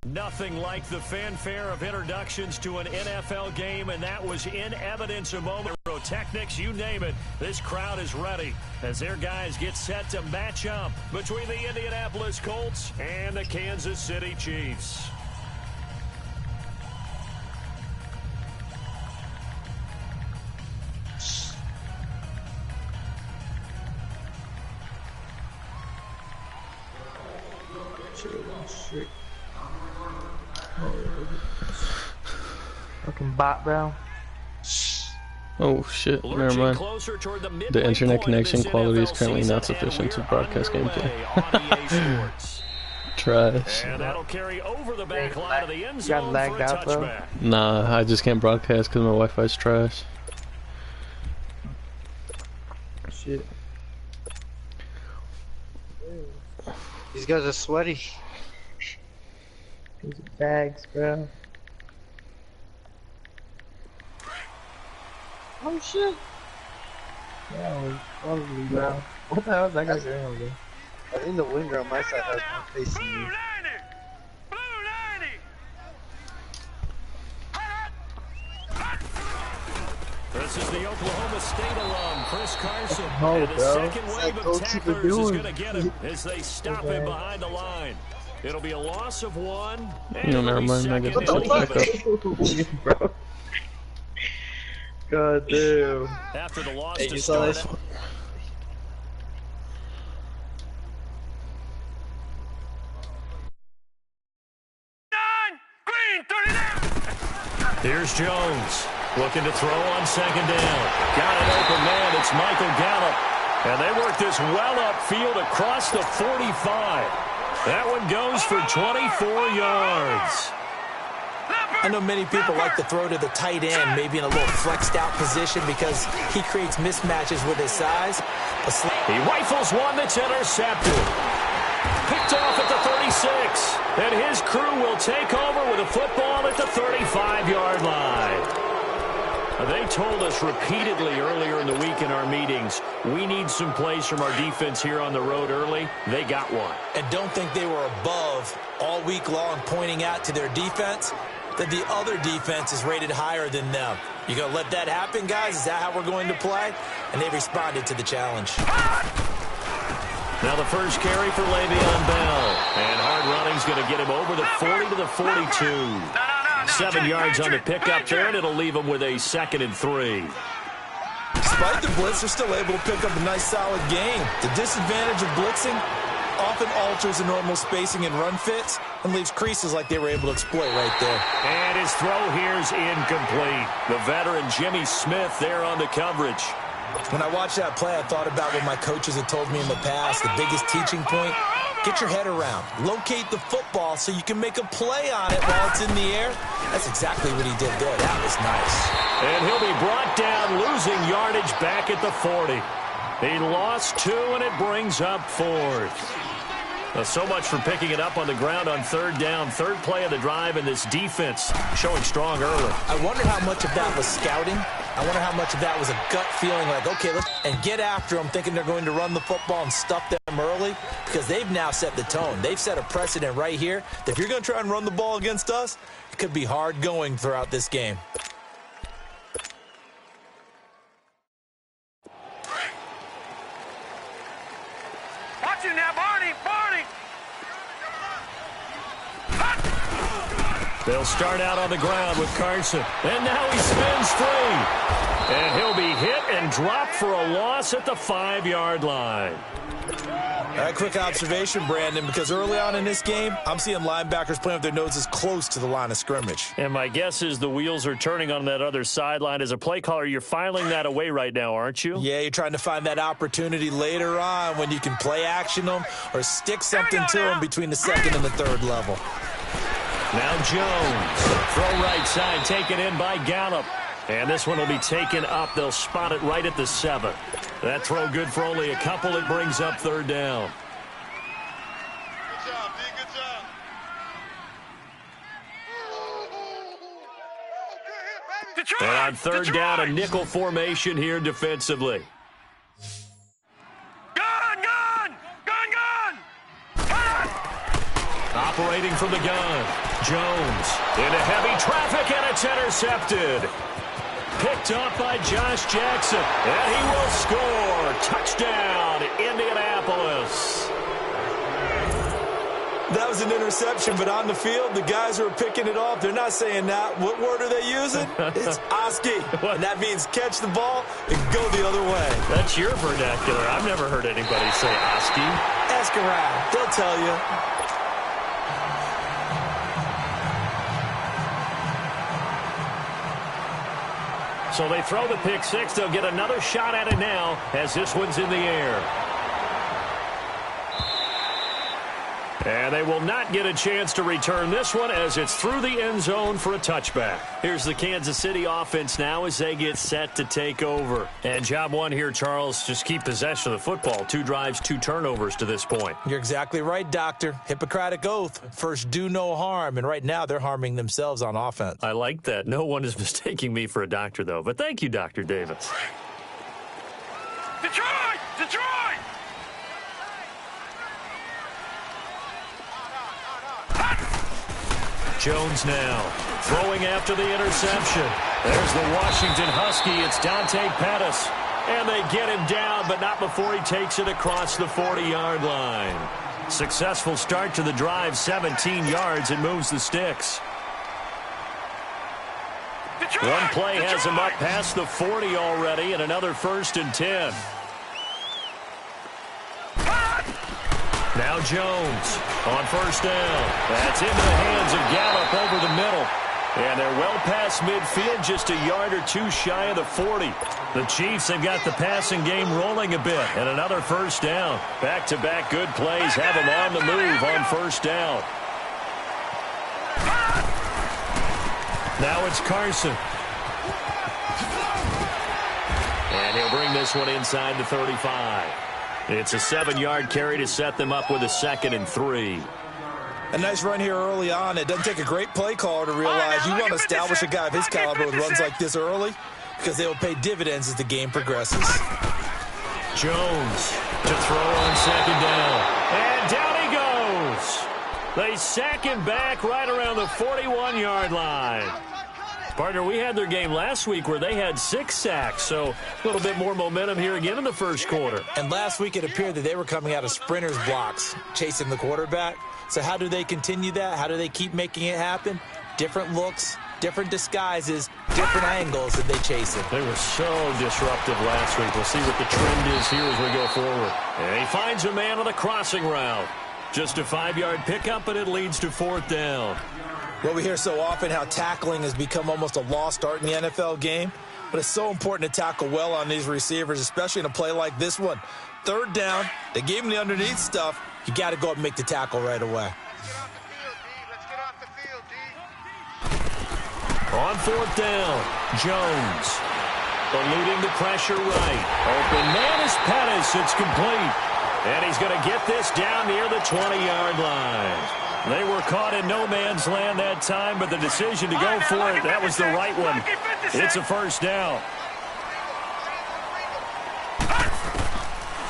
Nothing like the fanfare of introductions to an NFL game, and that was in evidence a moment ago. Pyrotechnics, you name it. This crowd is ready as their guys get set to match up between the Indianapolis Colts and the Kansas City Chiefs. Fucking bot, bro. Oh shit, never mind. The internet connection quality is currently not sufficient to broadcast gameplay. Trash. And that'll carry over the back line of the end zone got lagged out, bro. Nah, I just can't broadcast because my Wi-Fi's trash. Shit. These guys are sweaty. These are bags, bro. Oh shit! Yeah, probably, bro. What the hell is that guy doing over there? I think the winger on my side has one facing you. This is the Oklahoma State alum, Chris Carson. Oh, and the bro. second wave of tacklers is going to get him as they stop him behind the line. It'll be a loss of one. No, never mind. I get the shit back up. Bro. God damn. After the loss Hey, to you saw start. this? Here's Jones looking to throw on second down. Got an open man. It's Michael Gallup. And they work this well upfield across the 45. That one goes for 24 yards. I know many people like to throw to the tight end, maybe in a little flexed out position because he creates mismatches with his size. He rifles one that's intercepted. Picked off at the 36. And his crew will take over with a football at the 35-yard line. They told us repeatedly earlier in the week in our meetings, we need some plays from our defense here on the road early. They got one. And don't think they were above all week long pointing out to their defense that the other defense is rated higher than them. You going to let that happen, guys? Is that how we're going to play? And they responded to the challenge. Now the first carry for Le'Veon Bell. And hard running's going to get him over the 40 to the 42. 7 yards on the pickup there, and it'll leave him with a 2nd and 3. Despite the blitz, they're still able to pick up a nice, solid game. The disadvantage of blitzing often alters the normal spacing and run fits and leaves creases like they were able to exploit right there. And his throw here's incomplete. The veteran Jimmy Smith there on the coverage. When I watched that play, I thought about what my coaches had told me in the past. The biggest teaching point, get your head around. Locate the football so you can make a play on it while it's in the air. That's exactly what he did there. That was nice. And he'll be brought down, losing yardage back at the 40. He lost 2, and it brings up 4th. So much for picking it up on the ground on 3rd down. 3rd play of the drive, and this defense showing strong early. I wonder how much of that was scouting. I wonder how much of that was a gut feeling like, okay, let's and get after them, thinking they're going to run the football and stuff them early, because they've now set the tone. They've set a precedent right here. If you're going to try and run the ball against us, it could be hard going throughout this game. Watch it now, Barney! They'll start out on the ground with Carson. And now he spins free. And he'll be hit and dropped for a loss at the 5-yard line. A quick observation, Brandon, because early on in this game, I'm seeing linebackers playing with their noses close to the line of scrimmage. And my guess is the wheels are turning on that other sideline. As a play caller, you're filing that away right now, aren't you? Yeah, you're trying to find that opportunity later on when you can play action them or stick something to them between the 2nd and the 3rd level. Now Jones, throw right side, taken in by Gallup. And this one will be taken up. They'll spot it right at the 7. That throw good for only a couple. It brings up 3rd down. Good job, D. Good job. And on 3rd down, a nickel formation here defensively. Gun! Operating from the gun. Jones into heavy traffic, and it's intercepted. Picked up by Josh Jackson, and he will score. Touchdown, Indianapolis. That was an interception, but on the field, the guys who are picking it off, they're not saying that. What word are they using? It's Oski. And that means catch the ball and go the other way. That's your vernacular. I've never heard anybody say Oski. Ask around. They'll tell you. So they throw the pick six. They'll get another shot at it now as this one's in the air. And they will not get a chance to return this one as it's through the end zone for a touchback. Here's the Kansas City offense now as they get set to take over. And job one here, Charles, just keep possession of the football. 2 drives, 2 turnovers to this point. You're exactly right, Doctor. Hippocratic oath. First, do no harm. And right now, they're harming themselves on offense. I like that. No one is mistaking me for a doctor, though. But thank you, Dr. Davis. Detroit! Detroit! Jones now throwing after the interception. There's the Washington Husky. It's Dante Pettis. And they get him down, but not before he takes it across the 40-yard line. Successful start to the drive, 17 yards, and moves the sticks. Detroit! One play has him up past the 40 already, and another 1st and 10. Now Jones on 1st down. That's into the hands of Gallup over the middle. And they're well past midfield, just a yard or 2 shy of the 40. The Chiefs have got the passing game rolling a bit. And another 1st down. Back-to-back good plays have them on the move on 1st down. Now it's Carson. And he'll bring this one inside the 35. It's a 7-yard carry to set them up with a 2nd and 3. A nice run here early on. It doesn't take a great play caller to realize you want to establish a guy of his caliber with runs like this early because they will pay dividends as the game progresses. Jones to throw on 2nd down. And down he goes. They sack him back right around the 41-yard line. Partner, we had their game last week where they had 6 sacks, so a little bit more momentum here again in the first quarter. And last week it appeared that they were coming out of sprinters blocks, chasing the quarterback. So how do they continue that? How do they keep making it happen? Different looks, different disguises, different angles that they chase it. They were so disruptive last week. We'll see what the trend is here as we go forward. And he finds a man on the crossing route. Just a 5-yard pickup, and it leads to 4th down. Well, we hear so often how tackling has become almost a lost art in the NFL game, but it's so important to tackle well on these receivers, especially in a play like this one. 3rd down, they gave him the underneath stuff. You got to go up and make the tackle right away. Let's get off the field, D. On 4th down, Jones eluding the pressure right. Open man is Pettis. It's complete. And he's going to get this down near the 20-yard line. They were caught in no man's land that time, but the decision to go for it, that was the right one. It's a 1st down.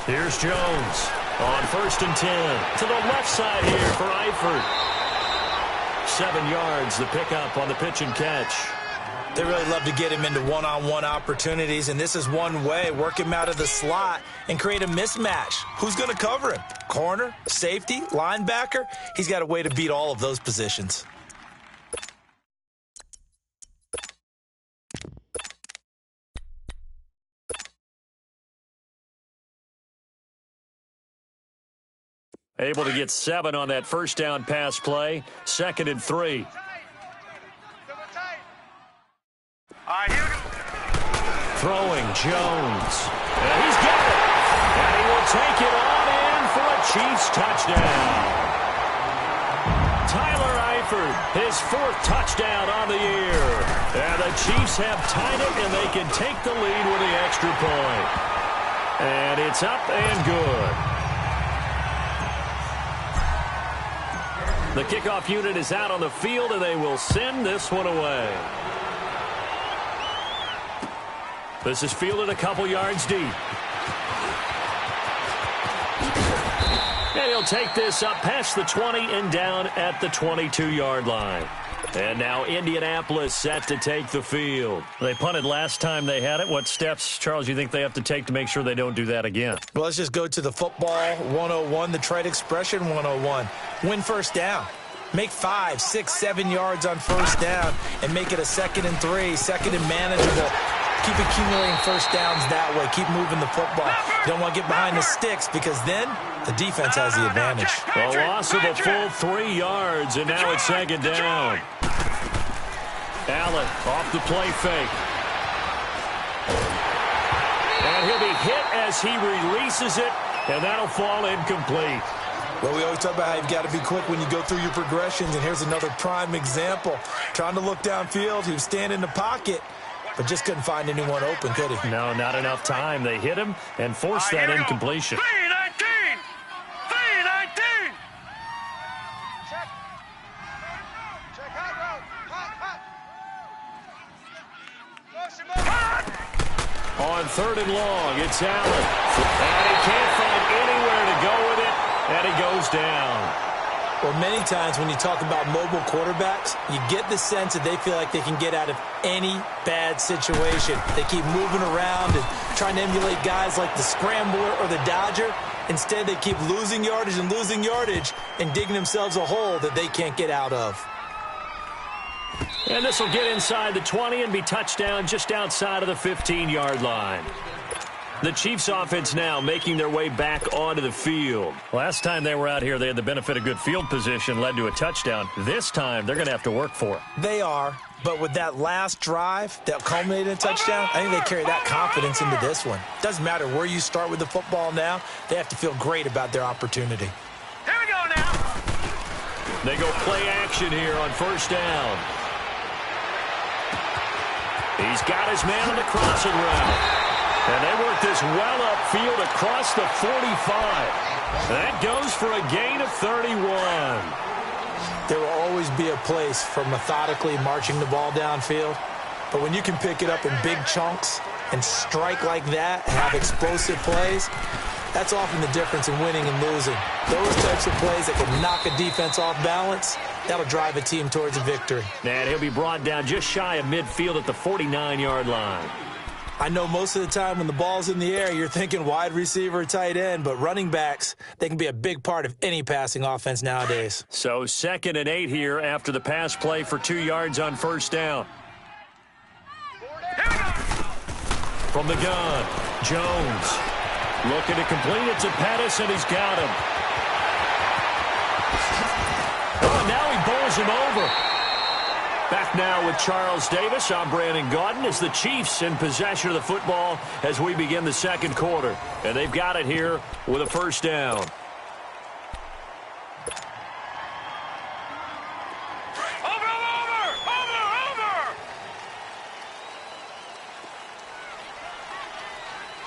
Here's Jones on 1st and 10. To the left side here for Eifert. 7 yards, the pickup on the pitch and catch. They really love to get him into one-on-one opportunities, and this is one way. Work him out of the slot and create a mismatch. Who's going to cover him? Corner, safety, linebacker? He's got a way to beat all of those positions. Able to get 7 on that 1st down pass play. 2nd and 3. Throwing Jones. And he's got it. And he will take it on in for a Chiefs touchdown. Tyler Eifert, his 4th touchdown on the year. And the Chiefs have tied it, and they can take the lead with the extra point. And it's up and good. The kickoff unit is out on the field, and they will send this one away. This is fielded a couple yards deep. And he'll take this up past the 20 and down at the 22-yard line. And now Indianapolis set to take the field. They punted last time they had it. What steps, Charles, you think they have to take to make sure they don't do that again? Well, let's just go to the football 101, the trite expression 101. Win first down. Make 5, 6, 7 yards on first down and make it a 2nd and 3, 2nd and manageable. Keep accumulating first downs that way. Keep moving the football. You don't want to get behind the sticks because then the defense has the advantage. A loss of a full 3 yards, and now it's 2nd down. Allen off the play fake. And he'll be hit as he releases it, and that'll fall incomplete. Well, we always talk about how you've got to be quick when you go through your progressions, and here's another prime example. Trying to look downfield, he was standing in the pocket, but just couldn't find anyone open, could he? No, not enough time. They hit him and forced that incompletion. 319! 319! Check. Check hot road. Hot. On 3rd and long, it's Allen. And he can't find anywhere to go with it, and he goes down. Well, many times when you talk about mobile quarterbacks, you get the sense that they feel like they can get out of any bad situation. They keep moving around and trying to emulate guys like the scrambler or the dodger. Instead, they keep losing yardage and digging themselves a hole that they can't get out of. And this will get inside the 20 and be touchdown just outside of the 15-yard line. The Chiefs offense now making their way back onto the field. Last time they were out here, they had the benefit of good field position, led to a touchdown. This time, they're going to have to work for it. They are, but with that last drive that culminated in a touchdown, I think they carry that confidence into this one. Doesn't matter where you start with the football now, they have to feel great about their opportunity. Here we go now. They go play action here on 1st down. He's got his man on the crossing route. And they work this well upfield across the 45. That goes for a gain of 31. There will always be a place for methodically marching the ball downfield. But when you can pick it up in big chunks and strike like that and have explosive plays, that's often the difference in winning and losing. Those types of plays that can knock a defense off balance, that'll drive a team towards a victory. And he'll be brought down just shy of midfield at the 49-yard line. I know most of the time when the ball's in the air, you're thinking wide receiver, tight end, but running backs, they can be a big part of any passing offense nowadays. So 2nd and 8 here after the pass play for 2 yards on 1st down. From the gun, Jones looking to complete it to Pettis, and he's got him. Oh, and now he bowls him over. Back now with Charles Davis. I'm Brandon Gaudin as the Chiefs in possession of the football as we begin the 2nd quarter. And they've got it here with a 1st down. Over!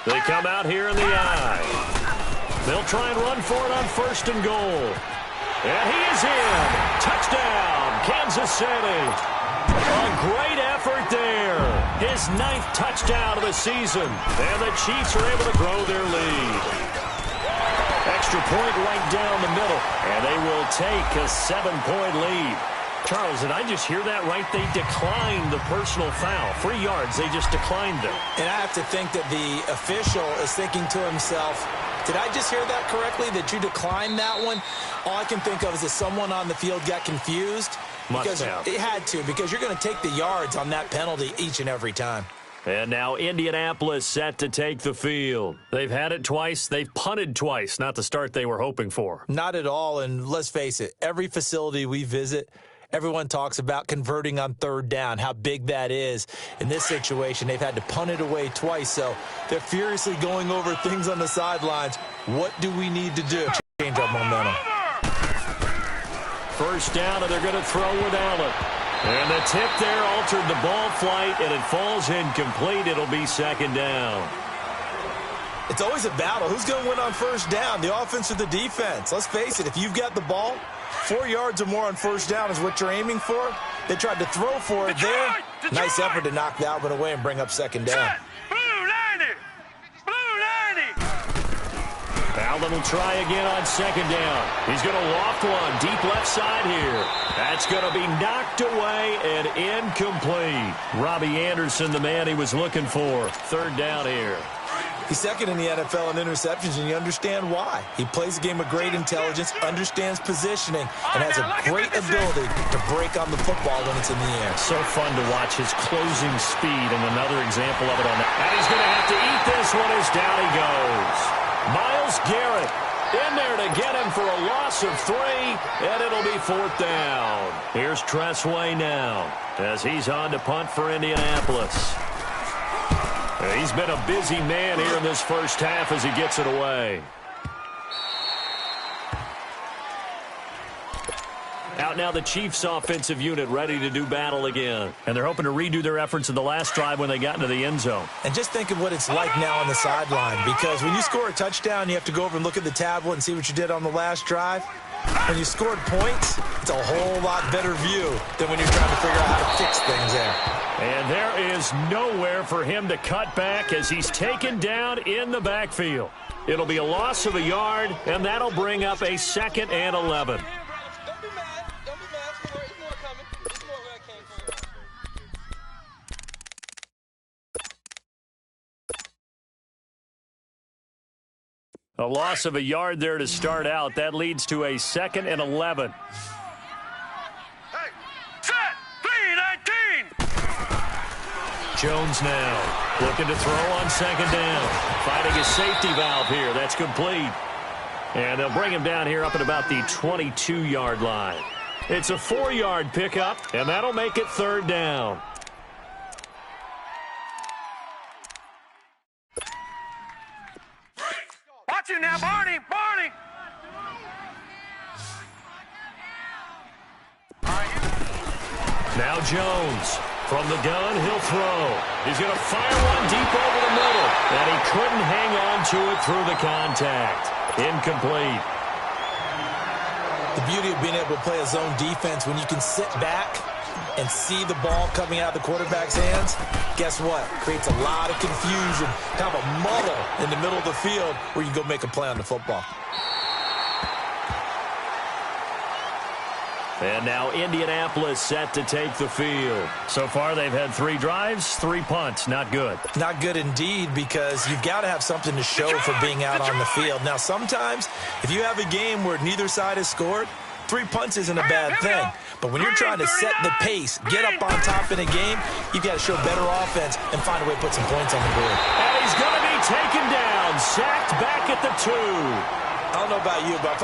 They come out here in the eye. They'll try and run for it on 1st and goal. And he is in. Touchdown, Kansas City. A great effort there. His 9th touchdown of the season. And the Chiefs are able to grow their lead. Extra point right down the middle. And they will take a 7-point lead. Charles, did I just hear that right? They declined the personal foul. 3 yards, they just declined them. And I have to think that the official is thinking to himself, did I just hear that correctly, that you declined that one? All I can think of is that someone on the field got confused. Must have. It had to, because you're going to take the yards on that penalty each and every time. And now Indianapolis set to take the field. They've had it twice. They've punted twice. Not the start they were hoping for. Not at all, and let's face it, every facility we visit, everyone talks about converting on 3rd down, how big that is. In this situation, they've had to punt it away twice, so they're furiously going over things on the sidelines. What do we need to do to change our momentum? 1st down, and they're going to throw with Allen. And the tip there altered the ball flight, and it falls incomplete. It'll be 2nd down. It's always a battle. Who's going to win on 1st down, the offense or the defense? Let's face it, if you've got the ball, 4 yards or more on 1st down is what you're aiming for. They tried to throw for it there. Nice effort to knock that one away and bring up 2nd down. Blue 90! Blue 90! Allen will try again on second down. He's going to loft one deep left side here. That's going to be knocked away and incomplete. Robbie Anderson, the man he was looking for. Third down here. He's second in the NFL in interceptions, and you understand why. He plays a game of great intelligence, understands positioning, and has a great ability to break on the football when it's in the air. So fun to watch his closing speed, and another example of it on that. And he's going to have to eat this one as down he goes. Myles Garrett in there to get him for a loss of 3, and it'll be fourth down. Here's Tressway now as he's on to punt for Indianapolis. He's been a busy man here in this first half as he gets it away. Out now the Chiefs offensive unit ready to do battle again. And they're hoping to redo their efforts in the last drive when they got into the end zone. And just think of what it's like now on the sideline, because when you score a touchdown, you have to go over and look at the tablet and see what you did on the last drive. When you scored points, it's a whole lot better view than when you're trying to figure out how to fix things there. And there is nowhere for him to cut back as he's taken down in the backfield. It'll be a loss of a yard, and that'll bring up a 2nd and 11. A loss of a yard there to start out. That leads to a 2nd and 11. Hey, set, 3-19. Jones now looking to throw on second down. Fighting a safety valve here. That's complete. And they'll bring him down here up at about the 22-yard line. It's a 4-yard pickup, and that'll make it third down. Watch it now, Barney. Now Jones from the gun, he'll throw. He's going to fire one deep over the middle, and he couldn't hang on to it through the contact. Incomplete. The beauty of being able to play a zone defense when you can sit back and see the ball coming out of the quarterback's hands, guess what? Creates a lot of confusion, kind of a muddle in the middle of the field where you can go make a play on the football. And now Indianapolis set to take the field. So far they've had 3 drives, 3 punts. Not good. Not good indeed, because you've got to have something to show for being out on the field. Now sometimes if you have a game where neither side has scored, 3 punts isn't a bad thing. But when you're trying to set the pace, get up on top in a game, you've got to show better offense and find a way to put some points on the board. And he's going to be taken down, sacked back at the 2. I don't know about you, but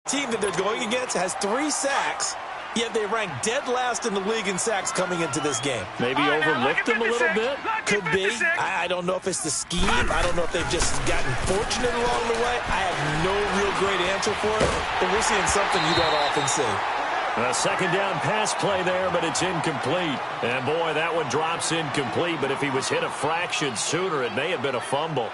the team that they're going against has 3 sacks, yet they rank dead last in the league in sacks coming into this game. Maybe overlooked them a little bit? Could be. I don't know if it's the scheme. I don't know if they've just gotten fortunate along the way. I have no real great answer for it, but we're seeing something you don't often see. A second down pass play there, but it's incomplete. And boy, that one drops incomplete, but if he was hit a fraction sooner, it may have been a fumble.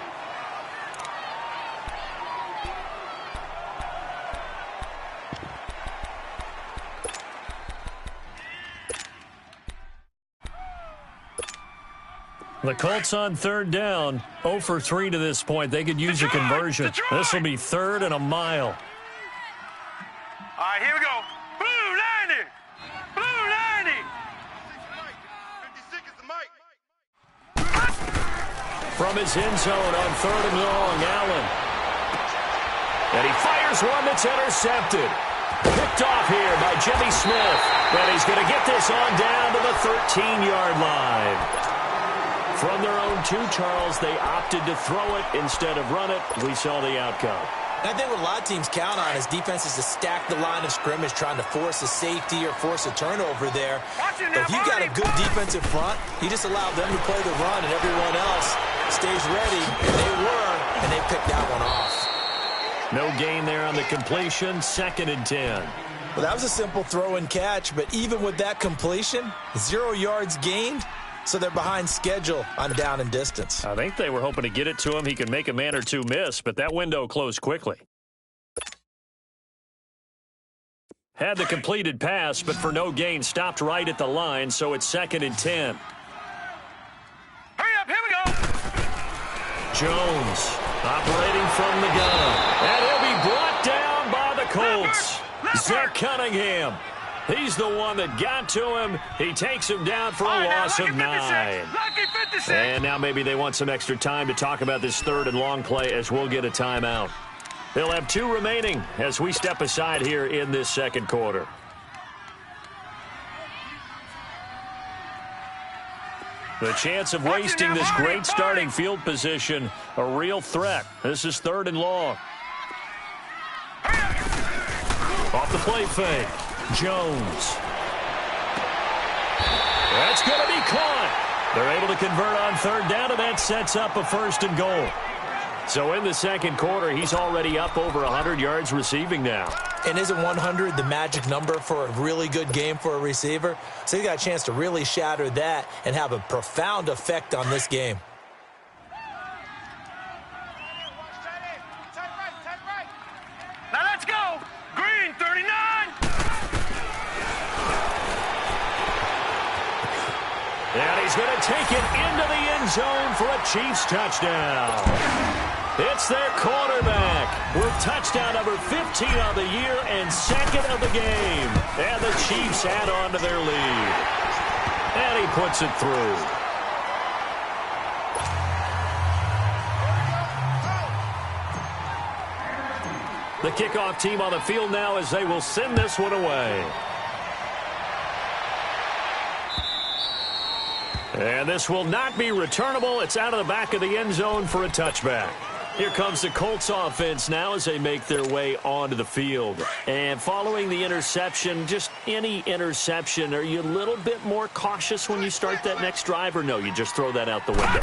The Colts on third down, 0 for 3 to this point. They could use a conversion. This will be 3rd and a mile. All right, here we go. Blue 90. Blue 90. 56 is the mic. From his end zone on 3rd and long, Allen. And he fires one that's intercepted. Picked off here by Jimmy Smith. But he's going to get this on down to the 13-yard line. From their own 2, Charles, they opted to throw it instead of run it. We saw the outcome. I think what a lot of teams count on is defenses to stack the line of scrimmage, trying to force a safety or force a turnover there. But if you've got a good defensive front, you just allow them to play the run and everyone else stays ready, and they were, and they picked that one off. No gain there on the completion, 2nd and 10. Well, that was a simple throw and catch, but even with that completion, 0 yards gained. So they're behind schedule on down and distance. I think they were hoping to get it to him. He could make a man or 2 miss, but that window closed quickly. Had the completed pass, but for no gain, stopped right at the line, so it's 2nd and 10. Hurry up, here we go. Jones operating from the gun. And he'll be brought down by the Colts. Zach Cunningham. He's the one that got to him. He takes him down for a loss of 9. And now maybe they want some extra time to talk about this third and long play as we'll get a timeout. They'll have 2 remaining as we step aside here in this second quarter. The chance of wasting this great starting field position, a real threat. This is 3rd and long. Off the play fake. Jones. That's going to be caught. They're able to convert on 3rd down, and that sets up a 1st and goal. So in the second quarter, he's already up over 100 yards receiving now. And isn't 100 the magic number for a really good game for a receiver? So he got a chance to really shatter that and have a profound effect on this game. Now let's go. Green, 39. And he's going to take it into the end zone for a Chiefs touchdown. It's their quarterback with touchdown number 15 on the year and 2nd of the game. And the Chiefs add on to their lead. And he puts it through. The kickoff team on the field now as they will send this one away. And this will not be returnable. It's out of the back of the end zone for a touchback. Here comes the Colts offense now as they make their way onto the field. And following the interception, just any interception, are you a little bit more cautious when you start that next drive, or no, you just throw that out the window?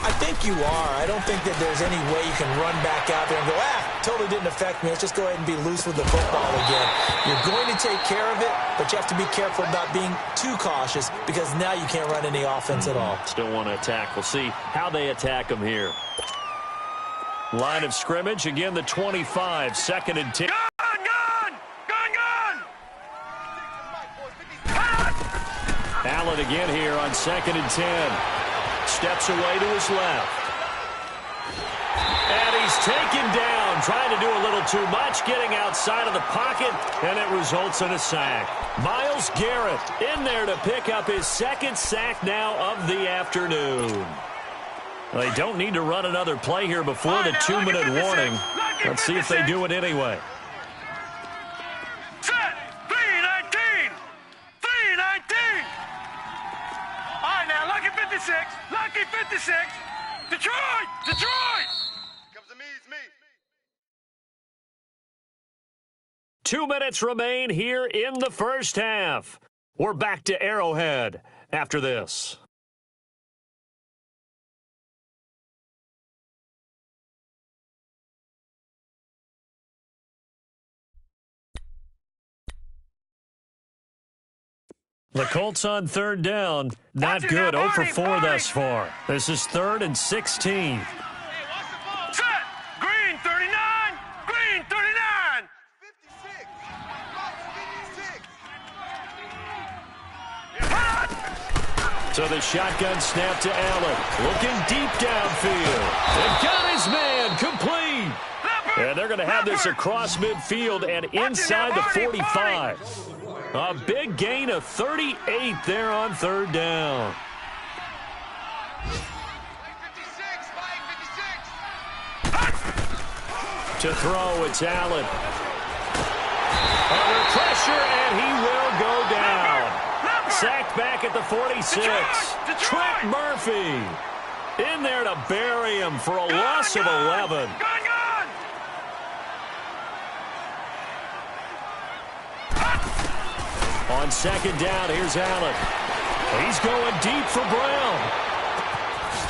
I think you are. I don't think that there's any way you can run back out there and go, totally didn't affect me. Let's just go ahead and be loose with the football again. You're going to take care of it, but you have to be careful about being too cautious because now you can't run any offense at all. Still want to attack. We'll see how they attack them here. Line of scrimmage, again, the 25, 2nd and 10. Gun! Allen again here on 2nd and 10. Steps away to his left. And he's taken down, trying to do a little too much, getting outside of the pocket, and it results in a sack. Myles Garrett in there to pick up his 2nd sack now of the afternoon. They don't need to run another play here before the 2-minute warning. Let's see if they do it anyway. Set! 3-19! 3-19! All right, now, lucky 56. Lucky 56. Detroit! Detroit! Comes to me, it's me. 2 minutes remain here in the first half. We're back to Arrowhead after this. The Colts on 3rd down. Not good. 0 for 4 thus far. This is 3rd and 16. Set! Green, 39! Green, 39! 56! So the shotgun snap to Allen. Looking deep downfield. They've got his man complete. And they're going to have this across midfield and inside the 45. A big gain of 38 there on 3rd down. To throw, it's Allen. Under pressure, and he will go down. Sacked back at the 46. Trent Murphy in there to bury him for a loss of 11. On 2nd down, here's Allen. He's going deep for Brown.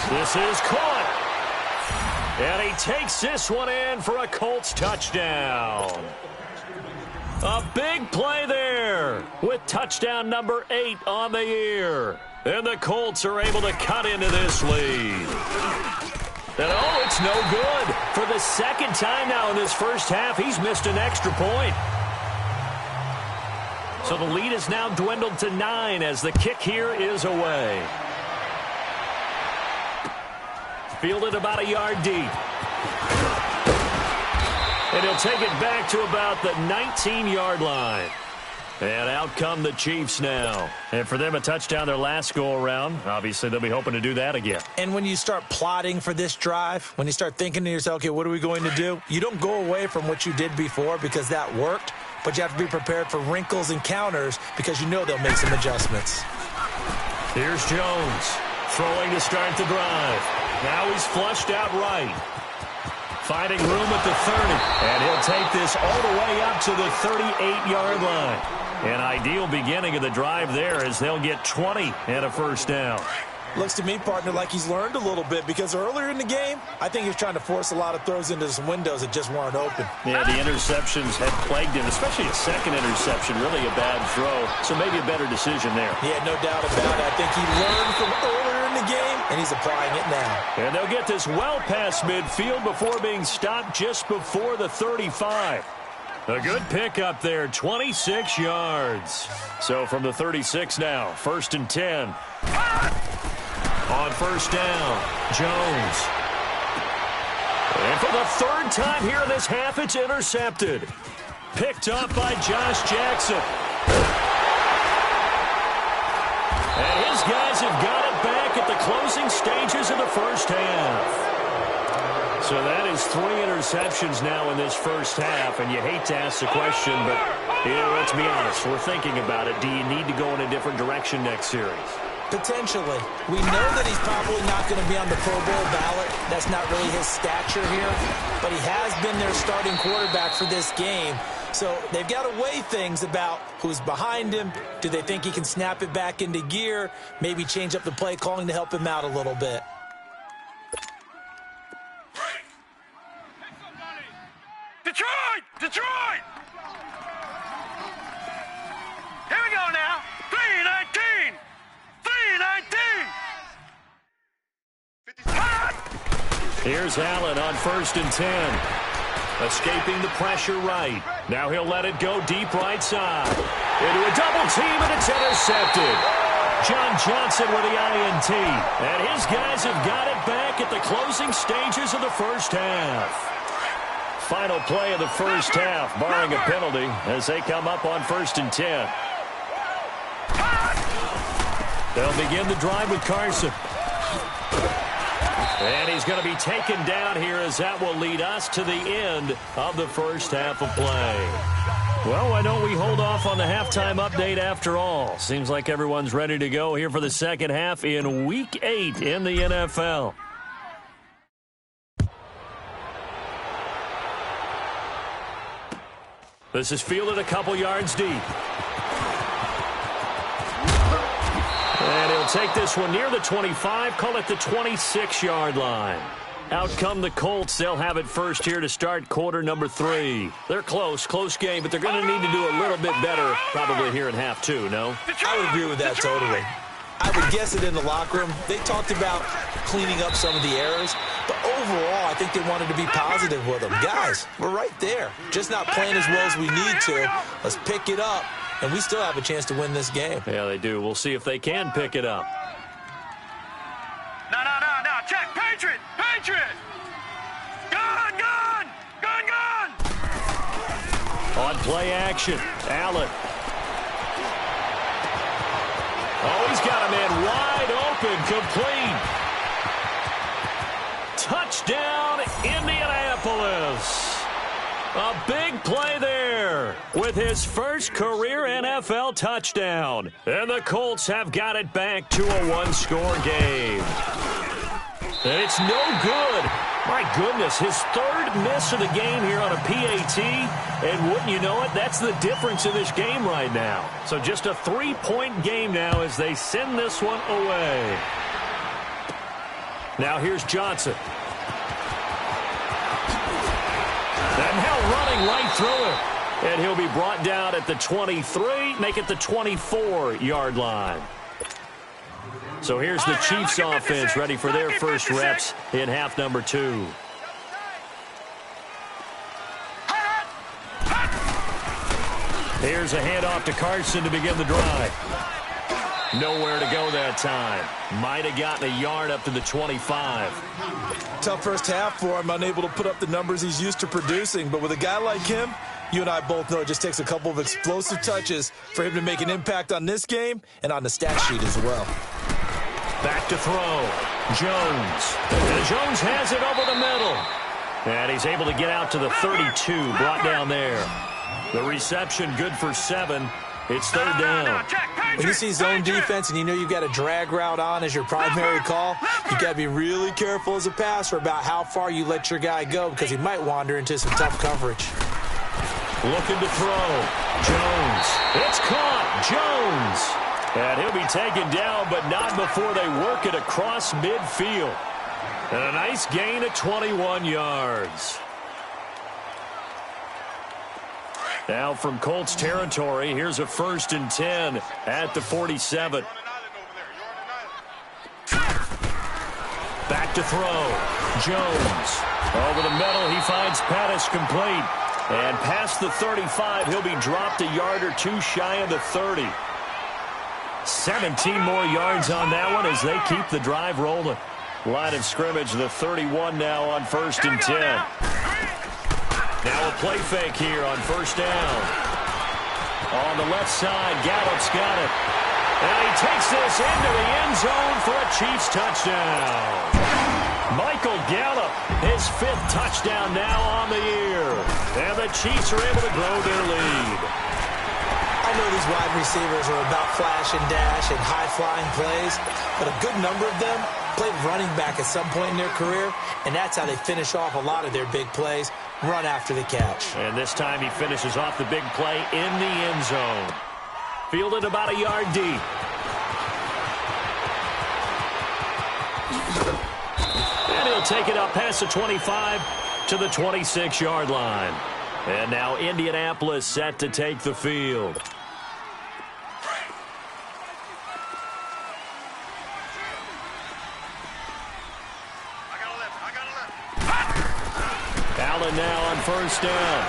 This is caught. And he takes this one in for a Colts touchdown. A big play there with touchdown number 8 on the year. And the Colts are able to cut into this lead. And oh, it's no good. For the 2nd time now in this first half, he's missed an extra point. So the lead is now dwindled to 9 as the kick here is away. Fielded about a yard deep. And he'll take it back to about the 19-yard line. And out come the Chiefs now. And for them, a touchdown their last go-around. Obviously, they'll be hoping to do that again. And when you start plotting for this drive, when you start thinking to yourself, okay, what are we going to do? You don't go away from what you did before because that worked, but you have to be prepared for wrinkles and counters because you know they'll make some adjustments. Here's Jones throwing to start the drive. Now he's flushed out right. Finding room at the 30. And he'll take this all the way up to the 38-yard line. An ideal beginning of the drive there as they'll get 20 and a first down. Looks to me, partner, like he's learned a little bit because earlier in the game, I think he was trying to force a lot of throws into some windows that just weren't open. Yeah, the interceptions had plagued him, especially a second interception, really a bad throw. So maybe a better decision there. Yeah, no doubt about it. I think he learned from earlier in the game, and he's applying it now. And they'll get this well past midfield before being stopped just before the 35. A good pickup there, 26 yards. So from the 36 now, 1st and 10. On first down, Jones. And for the third time here in this half, it's intercepted. Picked up by Josh Jackson. And his guys have got it back at the closing stages of the first half. So that is 3 interceptions now in this first half, and you hate to ask the question, but let's be honest, we're thinking about it. Do you need to go in a different direction next series? Potentially. We know that he's probably not going to be on the Pro Bowl ballot. That's not really his stature here, but he has been their starting quarterback for this game. So they've got to weigh things about who's behind him. Do they think he can snap it back into gear? Maybe change up the play calling to help him out a little bit. Detroit! Detroit! Here we go now. 3-19. 3-19. Here's Allen on 1st and 10. Escaping the pressure right. Now he'll let it go deep right side. Into a double team, and it's intercepted. John Johnson with the INT. And his guys have got it back at the closing stages of the first half. Final play of the first half, barring a penalty, as they come up on 1st and 10. They'll begin the drive with Carson. And he's going to be taken down here as that will lead us to the end of the first half of play. Well, why don't we hold off on the halftime update after all? Seems like everyone's ready to go here for the second half in Week 8 in the NFL. This is fielded a couple yards deep. And he'll take this one near the 25, call it the 26-yard line. Out come the Colts. They'll have it first here to start quarter number 3. They're close game, but they're going to need to do a little bit better probably here in half 2, no? I would agree with that totally. I would guess it in the locker room. They talked about cleaning up some of the errors, but overall, I think they wanted to be positive with them. Guys, we're right there. Just not playing as well as we need to. Let's pick it up, and we still have a chance to win this game. Yeah, they do. We'll see if they can pick it up. No. Check. Patriot. Gun. On play action, Allen. Oh, he's got a man wide open, complete. Touchdown, Indianapolis. A big play there with his first career NFL touchdown. And the Colts have got it back to a one-score game. And it's no good. My goodness, his third miss of the game here on a PAT. And wouldn't you know it, that's the difference in this game right now. So just a 3-point game now as they send this one away. Now here's Johnson. And now running right through it. And he'll be brought down at the 23, make it the 24-yard line. So here's the Chiefs offense ready for their first reps in half number 2. Here's a handoff to Carson to begin the drive. Nowhere to go that time. Might have gotten a yard up to the 25. Tough first half for him, unable to put up the numbers he's used to producing. But with a guy like him, you and I both know it just takes a couple of explosive touches for him to make an impact on this game and on the stat sheet as well. Back to throw. Jones. And Jones has it over the middle. And he's able to get out to the 32, brought down there. The reception good for 7. It's third down. When you see zone defense and you know you've got a drag route on as your primary call, you've got to be really careful as a passer about how far you let your guy go because he might wander into some tough coverage. Looking to throw. Jones. It's caught. Jones. And he'll be taken down, but not before they work it across midfield. And a nice gain of 21 yards. Now from Colts territory, here's a 1st and 10 at the 47. Back to throw. Jones. Over the middle, he finds Pettis complete. And past the 35, he'll be dropped a yard or two shy of the 30. 17 more yards on that one as they keep the drive rolling. Line of scrimmage, the 31 now on 1st and 10. Now a play fake here on 1st down. On the left side, Gallup's got it. And he takes this into the end zone for a Chiefs touchdown. Michael Gallup, his 5th touchdown now on the year. And the Chiefs are able to grow their lead. I know these wide receivers are about flash and dash and high-flying plays, but a good number of them played running back at some point in their career, and that's how they finish off a lot of their big plays, run after the catch. And this time he finishes off the big play in the end zone. Fielded about a yard deep. And he'll take it up past the 25 to the 26-yard line. And now Indianapolis set to take the field. Allen now on 1st down.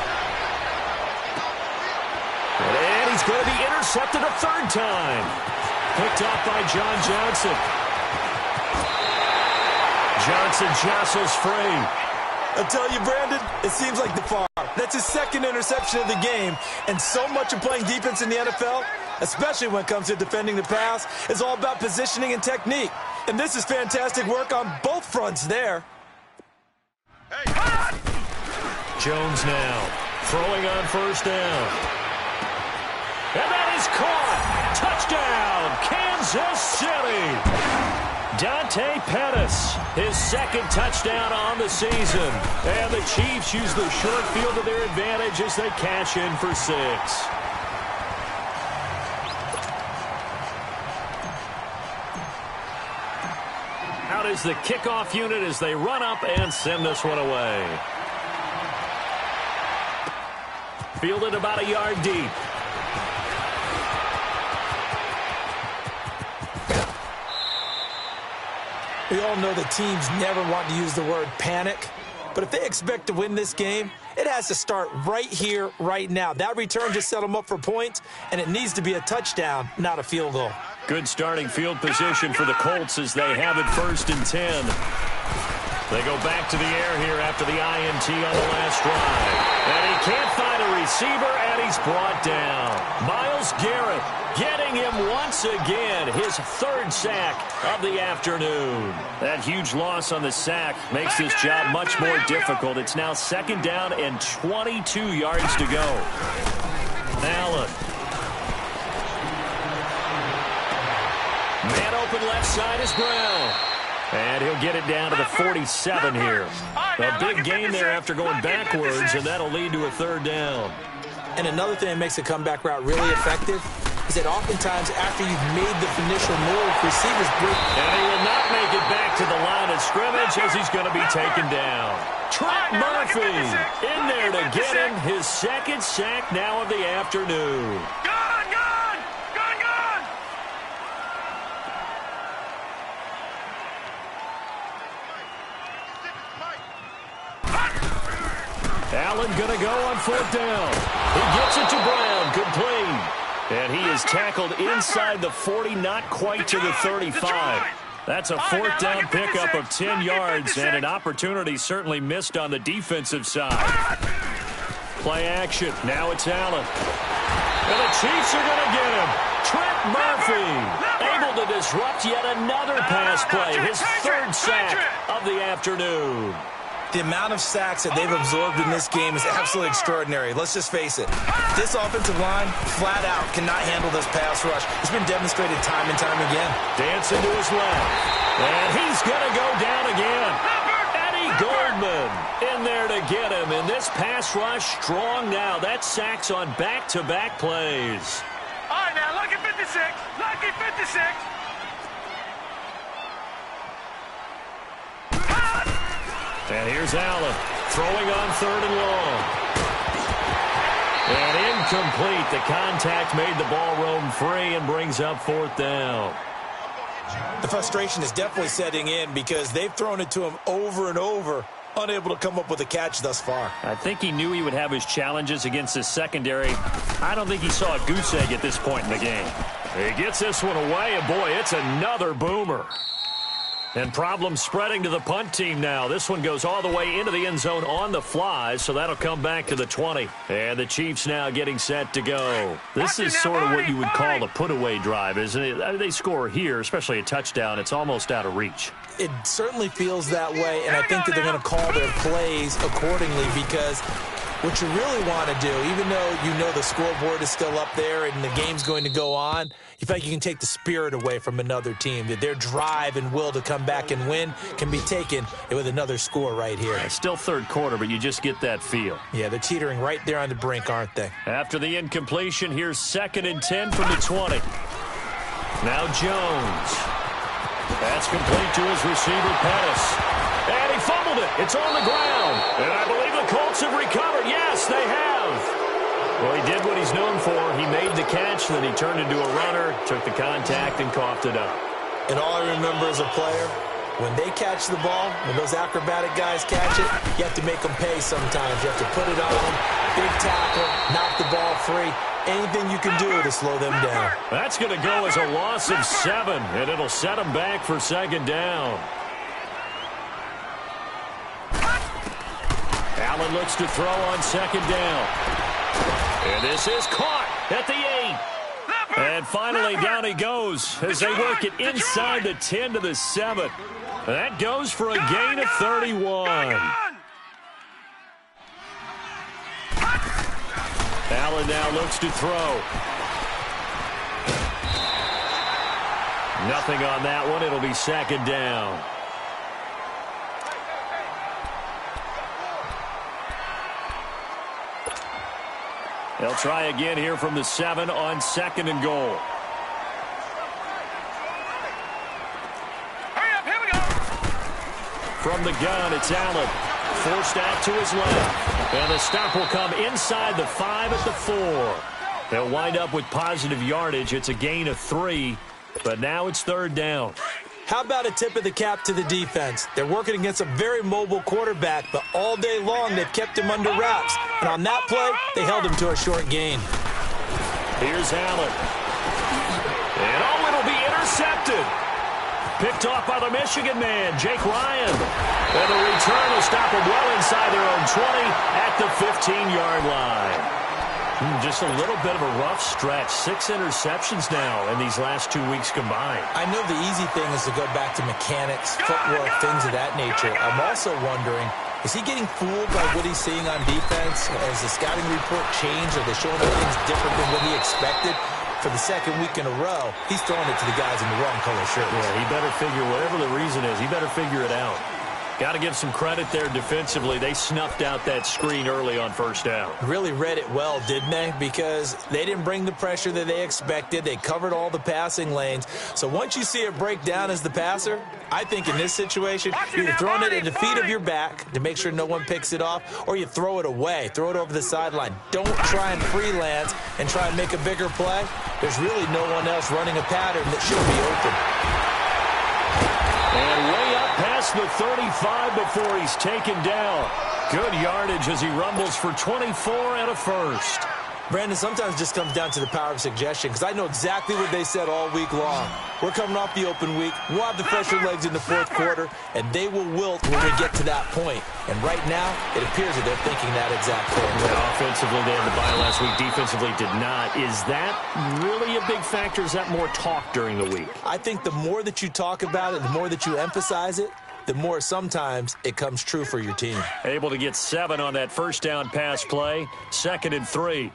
And he's going to be intercepted a 3rd time. Picked off by John Johnson. Johnson jostles free. I'll tell you, Brandon, it seems like the far. That's his 2nd interception of the game. And so much of playing defense in the NFL, especially when it comes to defending the pass, is all about positioning and technique. And this is fantastic work on both fronts there. Jones now throwing on 1st down. And that is caught. Touchdown, Kansas City. Dante Pettis, his 2nd touchdown on the season. And the Chiefs use the short field to their advantage as they cash in for 6. Out is the kickoff unit as they run up and send this one away. Fielded about a yard deep. We all know that teams never want to use the word panic, but if they expect to win this game, it has to start right here, right now. That return just set them up for points, and it needs to be a touchdown, not a field goal. Good starting field position for the Colts as they have it 1st and 10. They go back to the air here after the INT on the last drive. And he can't find a receiver, and he's brought down. Myles Garrett getting him once again, his 3rd sack of the afternoon. That huge loss on the sack makes this job much more difficult. It's now 2nd down and 22 yards to go. Allen. Man open left side is Brown. And he'll get it down to the 47 here. A big gain there after going backwards, and that'll lead to a 3rd down. And another thing that makes the comeback route really effective is that oftentimes after you've made the initial move, receivers break. And he will not make it back to the line of scrimmage as he's going to be taken down. Trent Murphy in there to get him his 2nd sack now of the afternoon. Allen going to go on 4th down. He gets it to Brown. Complete. And he is tackled inside the 40, not quite to the 35. That's a fourth down pickup of 10 yards and an opportunity certainly missed on the defensive side. Play action. Now it's Allen. And the Chiefs are going to get him. Trent Murphy able to disrupt yet another pass play. His third sack of the afternoon. The amount of sacks that they've absorbed in this game is absolutely extraordinary. Let's just face it. This offensive line, flat out, cannot handle this pass rush. It's been demonstrated time and time again. Dancing to his left. And he's going to go down again. Eddie Goldman in there to get him. And this pass rush strong now. That's sacks on back-to-back plays. All right, now, lucky 56. Lucky 56. And here's Allen throwing on third and long. And incomplete. The contact made the ball roam free and brings up fourth down. The frustration is definitely setting in because they've thrown it to him over and over, unable to come up with a catch thus far. I think he knew he would have his challenges against his secondary. I don't think he saw a goose egg at this point in the game. He gets this one away, and boy, it's another boomer. And problems spreading to the punt team now. This one goes all the way into the end zone on the fly, so that'll come back to the 20. And the Chiefs now getting set to go. This is sort of what you would call a put-away drive, isn't it? I mean, they score here, especially a touchdown. It's almost out of reach. It certainly feels that way, and I think that they're going to call their plays accordingly because what you really want to do, even though you know the scoreboard is still up there and the game's going to go on, you feel like you can take the spirit away from another team, that their drive and will to come back and win can be taken with another score right here. Yeah, still third quarter, but you just get that feel. Yeah, they're teetering right there on the brink, aren't they? After the incompletion, here's 2nd and 10 from the 20. Now Jones. That's complete to his receiver, Pettis. And he fumbled it. It's on the ground. And I believe the Colts have recovered. Yes, they have. Well, he did what he's known for. He made the catch, then he turned into a runner, took the contact, and coughed it up. And all I remember as a player, when they catch the ball, when those acrobatic guys catch it, you have to make them pay sometimes. You have to put it on them, big tackle, knock the ball free. Anything you can do to slow them down. That's going to go as a loss of 7, and it'll set them back for 2nd down. Allen looks to throw on 2nd down. And this is caught at the 8. And finally down he goes as they work it inside the 10 to the 7. That goes for a gain of 31. Allen now looks to throw. Nothing on that one. It'll be 2nd down. They'll try again here from the 7 on 2nd and goal. Hurry up, here we go. From the gun, it's Allen. Forced out to his left. And the stop will come inside the 5 at the 4. They'll wind up with positive yardage. It's a gain of 3, but now it's 3rd down. How about a tip of the cap to the defense? They're working against a very mobile quarterback, but all day long they've kept him under wraps. And on that play, they held him to a short gain. Here's Allen. And it'll be intercepted. Picked off by the Michigan man, Jake Ryan. And the return will stop them well inside their own 20 at the 15-yard line. Just a little bit of a rough stretch. 6 interceptions now in these last 2 weeks combined. I know the easy thing is to go back to mechanics, footwork, things of that nature. I'm also wondering, is he getting fooled by what he's seeing on defense? Has the scouting report changed? Are they showing him things different than what he expected? For the 2nd week in a row, he's throwing it to the guys in the wrong color shirts. Yeah, he better figure, whatever the reason is, he better figure it out. Got to give some credit there defensively. They snuffed out that screen early on 1st down. Really read it well, didn't they? Because they didn't bring the pressure that they expected. They covered all the passing lanes. So once you see it break down as the passer, I think in this situation, you're either throwing it at the feet of your back to make sure no one picks it off, or you throw it away, throw it over the sideline. Don't try and freelance and try and make a bigger play. There's really no one else running a pattern that should be open. And way up past the 35 before he's taken down. Good yardage as he rumbles for 24 and a first. Brandon, sometimes it just comes down to the power of suggestion, because I know exactly what they said all week long. We're coming off the open week. We'll have the fresher legs in the fourth quarter, and they will wilt when we get to that point. And right now, it appears that they're thinking that exact thing. Yeah, offensively, they had the bye last week. Defensively, did not. Is that really a big factor? Is that more talk during the week? I think the more that you talk about it, the more that you emphasize it, the more sometimes it comes true for your team. Able to get 7 on that first down pass play. 2nd and 3.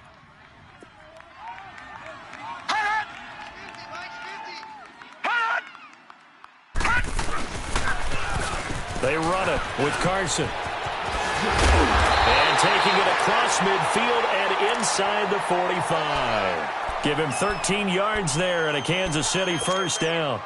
They run it with Carson. And taking it across midfield and inside the 45. Give him 13 yards there and a Kansas City first down.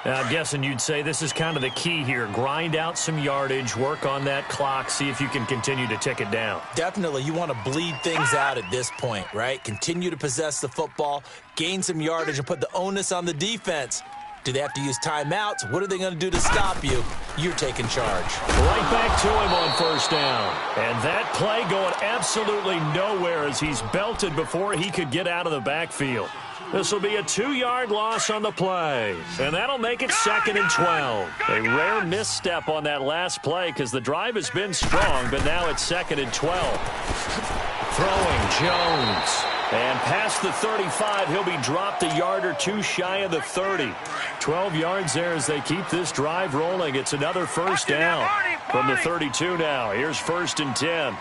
Now, I'm guessing you'd say this is kind of the key here. Grind out some yardage, work on that clock, see if you can continue to tick it down. Definitely. You want to bleed things out at this point, right? Continue to possess the football, gain some yardage, and put the onus on the defense. Do they have to use timeouts? What are they going to do to stop you? You're taking charge. Right back to him on first down. And that play going absolutely nowhere as he's belted before he could get out of the backfield. This will be a 2-yard loss on the play. And that'll make it 2nd and 12. A rare misstep on that last play because the drive has been strong, but now it's 2nd and 12. Throwing Jones. And past the 35, he'll be dropped a yard or two shy of the 30. 12 yards there as they keep this drive rolling. It's another first down from the 32 now. Here's 1st and 10.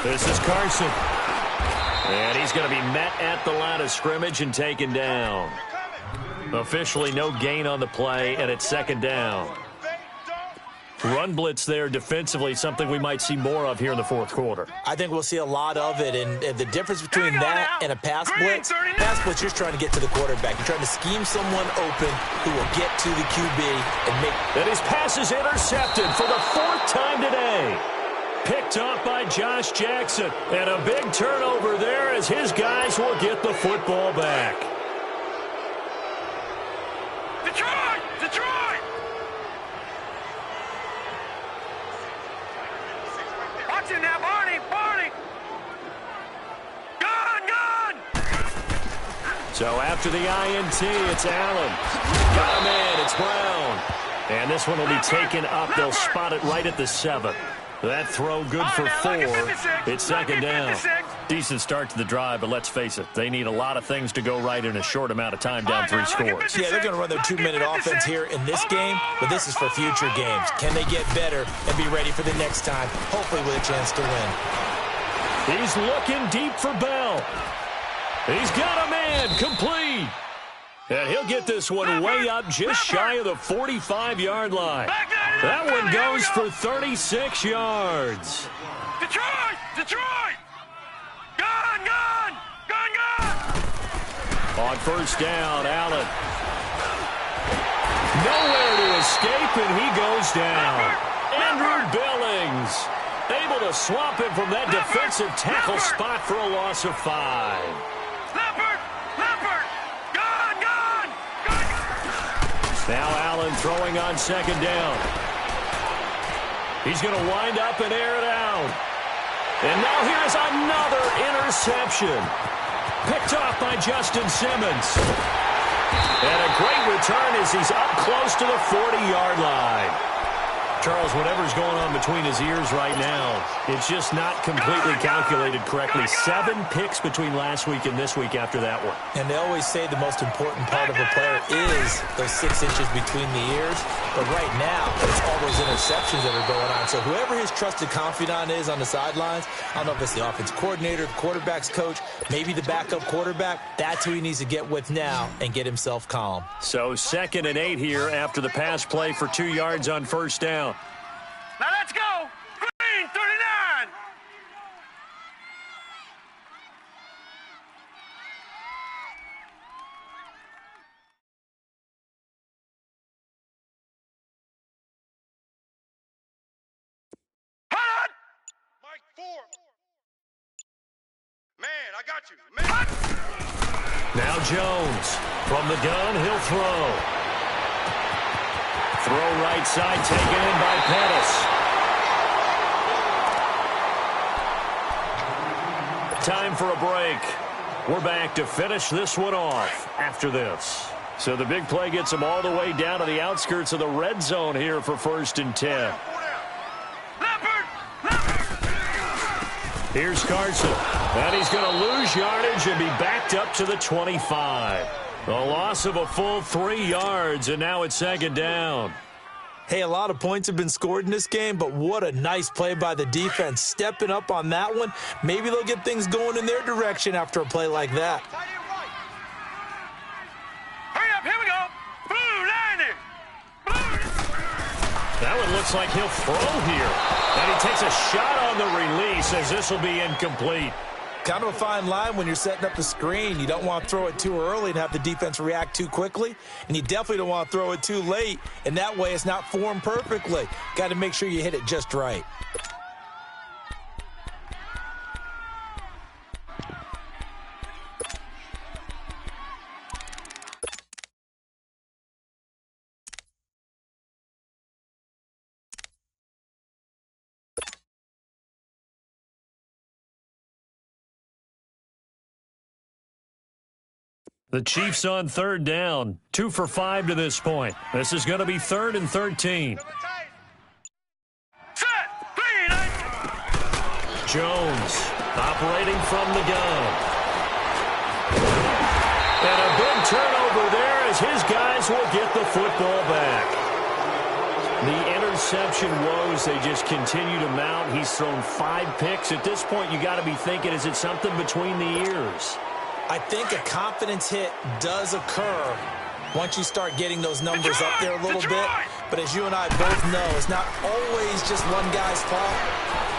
This is Carson. And he's going to be met at the line of scrimmage and taken down. Officially no gain on the play, and it's 2nd down. Run blitz there defensively, something we might see more of here in the fourth quarter. I think we'll see a lot of it, and the difference between that and a pass blitz, you're trying to get to the quarterback. You're trying to scheme someone open who will get to the QB and make... And his pass is intercepted for the 4th time today. Picked off by Josh Jackson, and a big turnover there as his guys will get the football back. Detroit! Detroit! Watch him now, Barney! Barney! Gun! So after the INT, it's Allen. Got him in, it's Brown. And this one will be taken up. They'll spot it right at the 7. That throw good for 4. It's 2nd down. Decent start to the drive, but let's face it, they need a lot of things to go right in a short amount of time, down 3 scores. Yeah, they're going to run their 2-minute offense here in this game, but this is for future games. Can they get better and be ready for the next time, hopefully with a chance to win? He's looking deep for Bell. He's got a man, complete. And he'll get this one way up just shy of the 45-yard line. That one goes for 36 yards. Detroit! Detroit! Gun! Gun! Gun! Gun! On first down, Allen. Nowhere to escape, and he goes down. Andrew Billings able to swamp him from that defensive tackle spot for a loss of 5. Leopard! Leopard! Gun! Gun! Gun! Now Allen throwing on 2nd down. He's going to wind up and air it out. And now here's another interception. Picked off by Justin Simmons. And a great return as he's up close to the 40-yard line. Charles, whatever's going on between his ears right now, it's just not completely calculated correctly. 7 picks between last week and this week after that one. And they always say the most important part of a player is those 6 inches between the ears. But right now, it's all those interceptions that are going on. So whoever his trusted confidant is on the sidelines, I don't know if it's the offense coordinator, the quarterback's coach, maybe the backup quarterback, that's who he needs to get with now and get himself calm. So 2nd and 8 here after the pass play for 2 yards on first down. Now let's go! Green 39! Hot! Mike 4. Man, I got you. Man. Now Jones. From the gun, he'll throw. Throw right side taken in by Pettis. time for a break. We're back to finish this one off after this. So the big play gets them all the way down to the outskirts of the red zone here for 1st and 10. Here's Carson. And he's going to lose yardage and be backed up to the 25. A loss of a full 3 yards, and now it's 2nd down. Hey, a lot of points have been scored in this game, but what a nice play by the defense. Stepping up on that one. Maybe they'll get things going in their direction after a play like that. Hurry up, here we go. Blue, 90. That one looks like he'll throw here. And he takes a shot on the release as this will be incomplete. Kind of a fine line when you're setting up the screen. You don't want to throw it too early and have the defense react too quickly. And you definitely don't want to throw it too late. And that way it's not formed perfectly. Got to make sure you hit it just right. The Chiefs on 3rd down. 2 for 5 to this point. This is going to be 3rd and 13. Set. 3, 90. Jones operating from the gun. And a big turnover there as his guys will get the football back. The interception woes, they just continue to mount. He's thrown 5 picks. At this point, you got to be thinking, is it something between the ears? I think a confidence hit does occur once you start getting those numbers up there a little bit. But as you and I both know, it's not always just one guy's fault.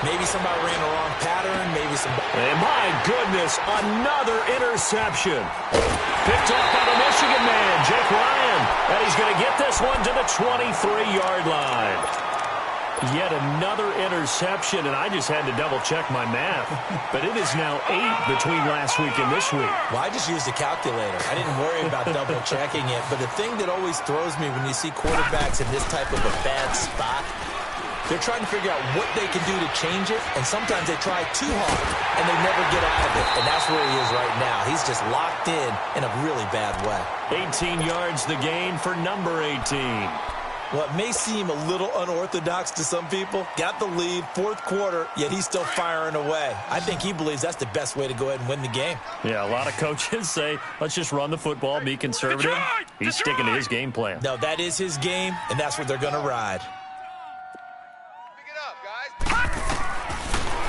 Maybe somebody ran the wrong pattern. Maybe somebody... And my goodness, another interception. Picked off by the Michigan man, Jake Ryan. And he's going to get this one to the 23-yard line. Yet another interception, and I just had to double-check my math. But it is now 8 between last week and this week. Well, I just used a calculator. I didn't worry about double-checking it. But the thing that always throws me when you see quarterbacks in this type of a bad spot, they're trying to figure out what they can do to change it, and sometimes they try too hard, and they never get out of it. And that's where he is right now. He's just locked in a really bad way. 18 yards the gain for number 18. Well, it may seem a little unorthodox to some people. Got the lead, 4th quarter, yet he's still firing away. I think he believes that's the best way to go ahead and win the game. Yeah, a lot of coaches say, let's just run the football, be conservative. He's sticking to his game plan. No, that is his game, and that's what they're going to ride. Pick it up, guys.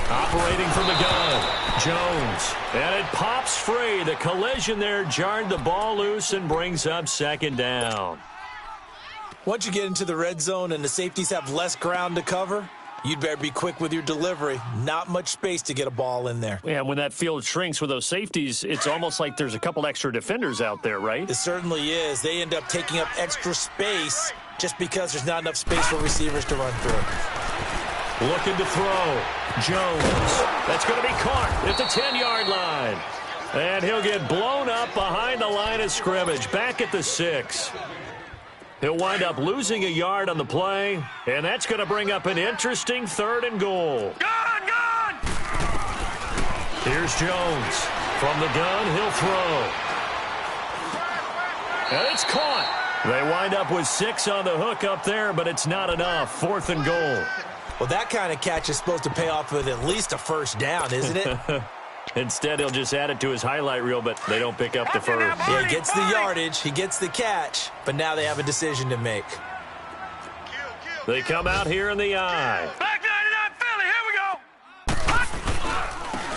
Operating from the gun, Jones. And it pops free. The collision there jarred the ball loose and brings up 2nd down. Once you get into the red zone and the safeties have less ground to cover, you'd better be quick with your delivery. Not much space to get a ball in there. Yeah, when that field shrinks with those safeties, it's almost like there's a couple extra defenders out there, right? It certainly is. They end up taking up extra space just because there's not enough space for receivers to run through. Looking to throw. Jones. That's going to be caught at the 10-yard line. And he'll get blown up behind the line of scrimmage, back at the 6. He'll wind up losing a yard on the play, and that's going to bring up an interesting 3rd and goal. Gun! Here's Jones. From the gun, he'll throw. And it's caught. They wind up with 6 on the hook up there, but it's not enough. 4th and goal. Well, that kind of catch is supposed to pay off with at least a 1st down, isn't it? Instead, he'll just add it to his highlight reel, but they don't pick up the first. Yeah, he gets the yardage, he gets the catch, but now they have a decision to make. They come out here in the eye. Back 99 Philly, here we go.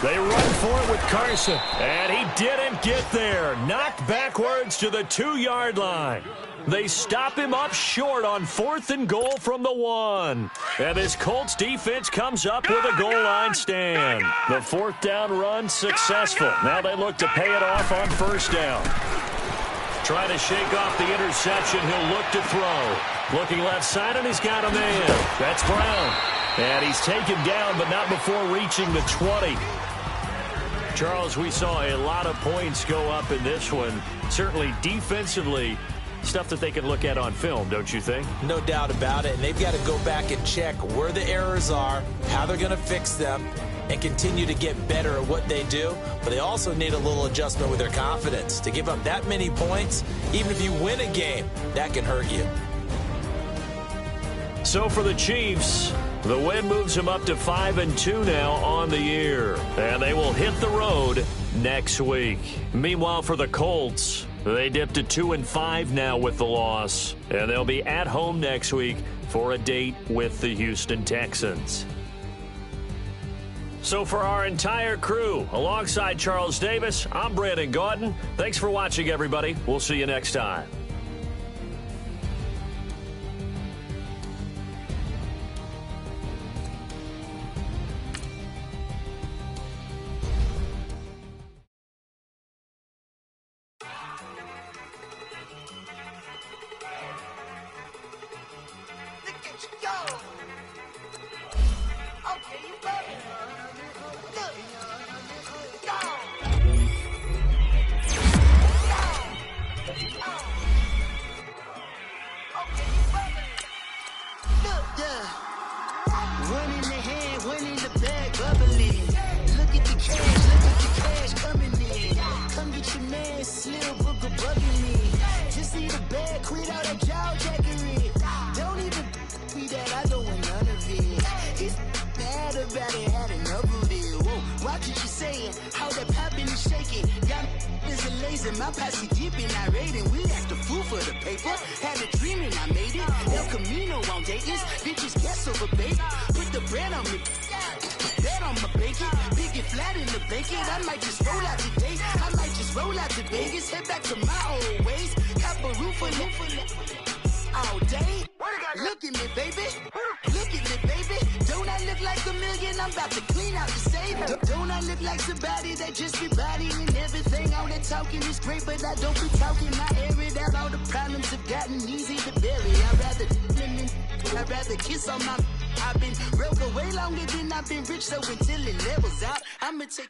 They run for it with Carson, and he didn't get there. Knocked backwards to the 2-yard line. They stop him up short on 4th and goal from the 1. And this Colts defense comes up with a goal line stand. The 4th down run successful. Now they look to pay it off on 1st down. Trying to shake off the interception. He'll look to throw. Looking left side, and he's got a man. That's Brown. And he's taken down, but not before reaching the 20. Charles, we saw a lot of points go up in this one. Certainly defensively, stuff that they can look at on film, don't you think? No doubt about it. And they've got to go back and check where the errors are, how they're going to fix them, and continue to get better at what they do, but they also need a little adjustment with their confidence. To give up that many points, even if you win a game, that can hurt you. So for the Chiefs, the win moves them up to 5-2 now on the year, and they will hit the road next week. Meanwhile, for the Colts, they dipped to 2-5 now with the loss, and they'll be at home next week for a date with the Houston Texans. So for our entire crew, alongside Charles Davis, I'm Brandon Gaudin. Thanks for watching, everybody. We'll see you next time. My passy deep and I raiding. We act a fool for the paper. Had a dream and I made it. El Camino on Dayton's. Bitches guess over bait. Put the bread on me. Bet on my bacon. Big it flat in the bacon. I might just roll out today. I might just roll out to Vegas. Head back to my old ways. Cap a roof for all day. Look at me, baby. Look at me, baby. Don't I look like a million? I'm about to clean out the safe. Don't I look like somebody that just be bodying everything? All that talking is great, but I don't be talking. I air it out. All the problems have gotten easy to bury. I'd rather kiss on my. I've been broke way longer than I've been rich, so until it levels out, I'ma take.